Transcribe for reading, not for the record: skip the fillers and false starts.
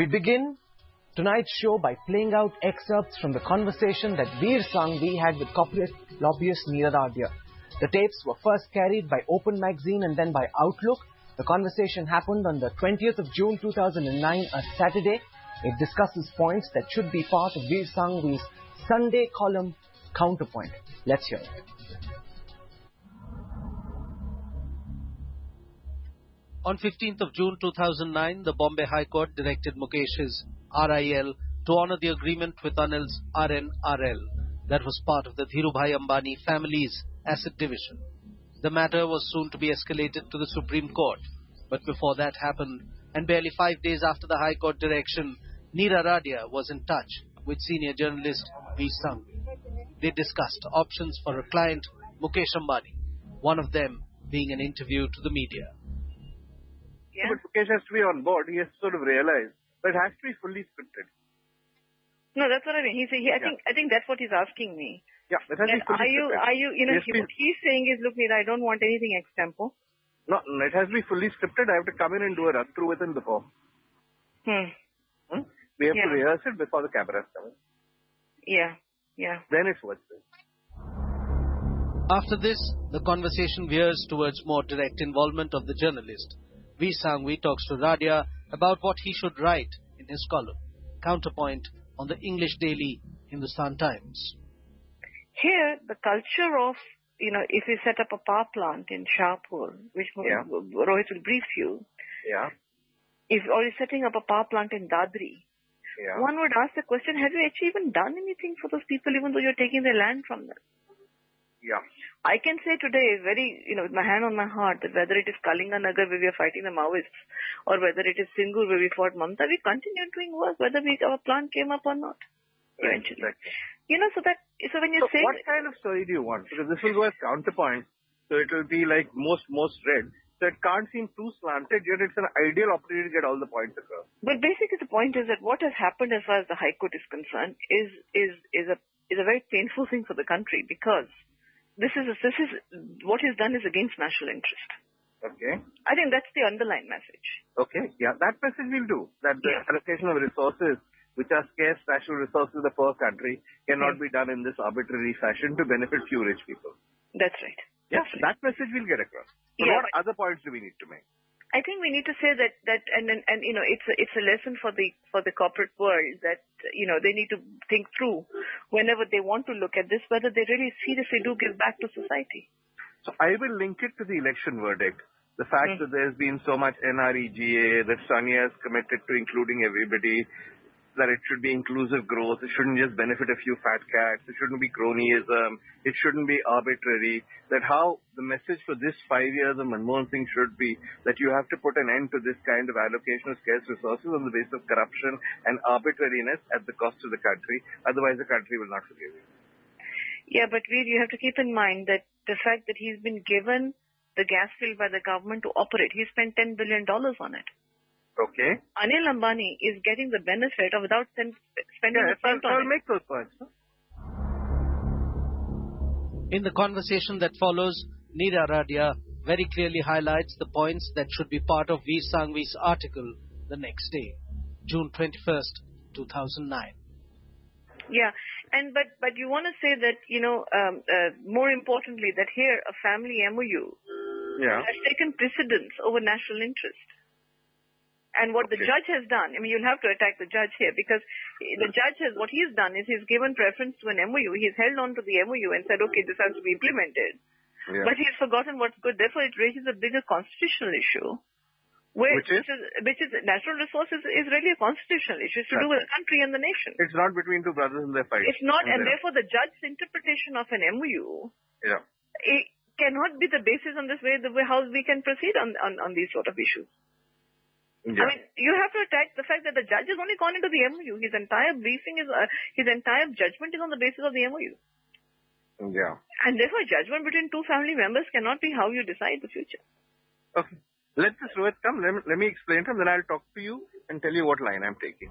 We begin tonight's show by playing out excerpts from the conversation that Veer Sangvi had with corporate lobbyist Nira Radia. The tapes were first carried by Open Magazine and then by Outlook. The conversation happened on the 20th of June 2009, a Saturday. It discusses points that should be part of Veer Sangvi's Sunday column Counterpoint. Let's hear it. On 15th of June 2009, the Bombay High Court directed Mukesh's RIL to honour the agreement with Anil's RNRL that was part of the Dhirubhai Ambani family's asset division. The matter was soon to be escalated to the Supreme Court. But before that happened, and barely 5 days after the High Court direction, Nira Radia was in touch with senior journalist Veer Sangvi. They discussed options for her client, Mukesh Ambani, one of them being an interview to the media. Yeah. But Mukesh has to be on board. He has to sort of realize, but it has to be fully scripted. No, that's what I mean. I think that's what he's asking me. Yeah, that has to be fully scripted. What he's saying is, look, Nira, I don't want anything extempo. No, it has to be fully scripted. I have to come in and do a run through within the form. We have to rehearse it before the cameras come in. Yeah. Then it's worth it. After this, the conversation veers towards more direct involvement of the journalist. Veer Sangvi talks to Radia about what he should write in his column, Counterpoint, on the English daily Hindustan Times. Here, the culture of, if we set up a power plant in Shahpur, which Rohit will brief you, or you're setting up a power plant in Dadri, one would ask the question, have you actually even done anything for those people, even though you're taking their land from them? Yeah. I can say today, with my hand on my heart, that whether it is Kalinganagar where we are fighting the Maoists, or whether it is Singur where we fought Mamta, we continued doing work, whether our plant came up or not. Eventually. Exactly. So when you say... what kind of story do you want? Because this will go as counterpoint, so it will be like most read. So it can't seem too slanted, yet it's an ideal opportunity to get all the points across. But basically the point is that what has happened as far as the High Court is concerned is a very painful thing for the country, because this is what is done is against national interest. Okay. I think that's the underlying message. Okay. Yeah, that message will do. That the allocation of resources, which are scarce national resources of the poor country, cannot be done in this arbitrary fashion to benefit few rich people. That's right. Yes, that message will get across. But what other points do we need to make? I think we need to say that it's a lesson for the corporate world that they need to think through whenever they want to look at this, whether they really seriously do give back to society. So I will link it to the election verdict. The fact that there's been so much NREGA, that Sonia is committed to including everybody, that it should be inclusive growth, it shouldn't just benefit a few fat cats, it shouldn't be cronyism, it shouldn't be arbitrary, that how the message for this 5 years of Manmohan Singh should be that you have to put an end to this kind of allocation of scarce resources on the basis of corruption and arbitrariness at the cost of the country, otherwise the country will not forgive you. Yeah, but Veer, you have to keep in mind that the fact that he's been given the gas field by the government to operate, he spent $10 billion on it. Okay. Anil Ambani is getting the benefit of without spending a cent on it. I'll make those points. In the conversation that follows, Nira Radia very clearly highlights the points that should be part of Veer Sangvi's article the next day, June 21st, 2009. Yeah, but you want to say that, more importantly, that here a family MOU has taken precedence over national interest. And what the judge has done, you'll have to attack the judge here, because the judge what he's done is he's given preference to an MOU. He's held on to the MOU and said, okay, this has to be implemented. Yeah. But he's forgotten what's good. Therefore, it raises a bigger constitutional issue. Which is natural resources is really a constitutional issue. It's to do with the country and the nation. It's not between two brothers in their fight. It's not, and therefore the judge's interpretation of an MOU it cannot be the basis on this way how we can proceed on these sort of issues. Yeah. You have to attack the fact that the judge has only gone into the MOU. His entire briefing his entire judgment is on the basis of the MOU. Yeah. And therefore, judgment between two family members cannot be how you decide the future. Okay. Let this Rohit come. Let me explain to him, then I'll talk to you and tell you what line I'm taking.